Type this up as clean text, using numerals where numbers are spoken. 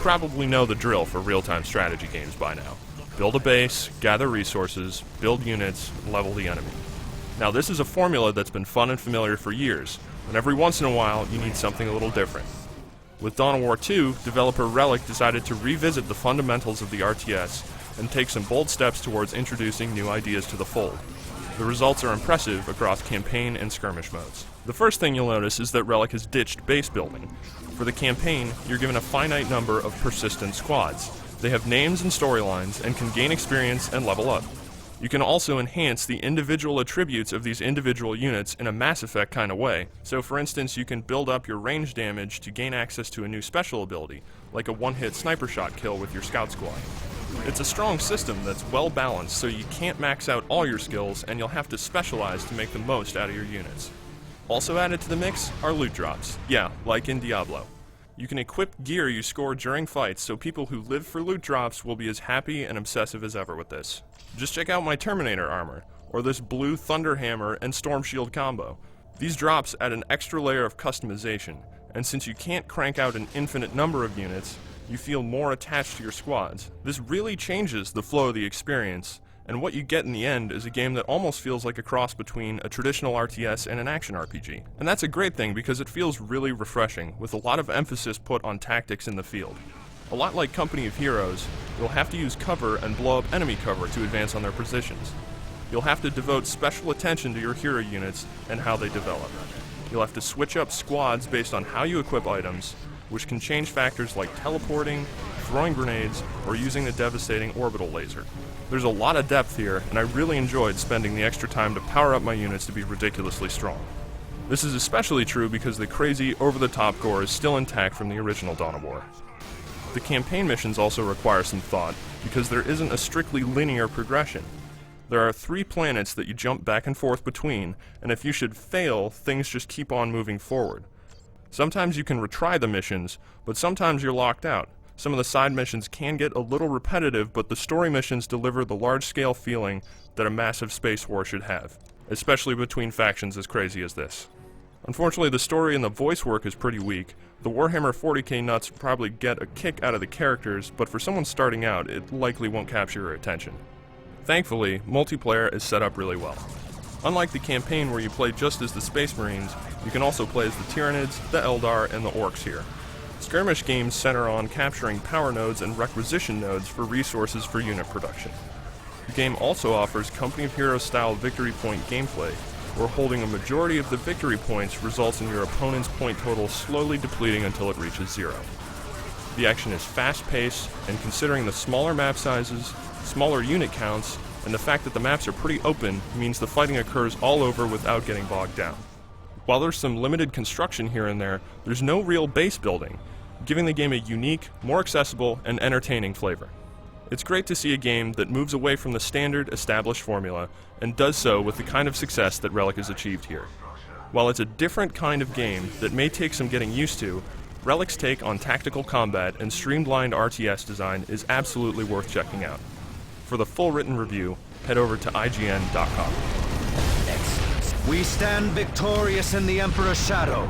probably know the drill for real-time strategy games by now. Build a base, gather resources, build units, level the enemy. Now this is a formula that's been fun and familiar for years, and every once in a while you need something a little different. With Dawn of War 2, developer Relic decided to revisit the fundamentals of the RTS and take some bold steps towards introducing new ideas to the fold. The results are impressive across campaign and skirmish modes. The first thing you'll notice is that Relic has ditched base building. For the campaign, you're given a finite number of persistent squads. They have names and storylines and can gain experience and level up. You can also enhance the individual attributes of these individual units in a Mass Effect kind of way. So for instance, you can build up your range damage to gain access to a new special ability, like a one-hit sniper shot kill with your scout squad. It's a strong system that's well balanced, so you can't max out all your skills and you'll have to specialize to make the most out of your units. Also added to the mix are loot drops. Yeah, like in Diablo. You can equip gear you score during fights, so people who live for loot drops will be as happy and obsessive as ever with this. Just check out my Terminator armor, or this blue Thunder Hammer and Storm Shield combo. These drops add an extra layer of customization, and since you can't crank out an infinite number of units, you feel more attached to your squads. This really changes the flow of the experience, and what you get in the end is a game that almost feels like a cross between a traditional RTS and an action RPG. And that's a great thing because it feels really refreshing, with a lot of emphasis put on tactics in the field. A lot like Company of Heroes, you'll have to use cover and blow up enemy cover to advance on their positions. You'll have to devote special attention to your hero units and how they develop. You'll have to switch up squads based on how you equip items, which can change factors like teleporting, throwing grenades, or using the devastating orbital laser. There's a lot of depth here, and I really enjoyed spending the extra time to power up my units to be ridiculously strong. This is especially true because the crazy, over-the-top gore is still intact from the original Dawn of War. The campaign missions also require some thought, because there isn't a strictly linear progression. There are 3 planets that you jump back and forth between, and if you should fail, things just keep on moving forward. Sometimes you can retry the missions, but sometimes you're locked out. Some of the side missions can get a little repetitive, but the story missions deliver the large-scale feeling that a massive space war should have, especially between factions as crazy as this. Unfortunately, the story and the voice work is pretty weak. The Warhammer 40k nuts probably get a kick out of the characters, but for someone starting out, it likely won't capture your attention. Thankfully, multiplayer is set up really well. Unlike the campaign where you play just as the Space Marines, you can also play as the Tyranids, the Eldar, and the Orcs here. Skirmish games center on capturing power nodes and requisition nodes for resources for unit production. The game also offers Company of Heroes style victory point gameplay, where holding a majority of the victory points results in your opponent's point total slowly depleting until it reaches 0. The action is fast-paced, and considering the smaller map sizes, smaller unit counts, and the fact that the maps are pretty open means the fighting occurs all over without getting bogged down. While there's some limited construction here and there, there's no real base building, giving the game a unique, more accessible, and entertaining flavor. It's great to see a game that moves away from the standard, established formula, and does so with the kind of success that Relic has achieved here. While it's a different kind of game that may take some getting used to, Relic's take on tactical combat and streamlined RTS design is absolutely worth checking out. For the full written review, head over to IGN.com. We stand victorious in the Emperor's shadow.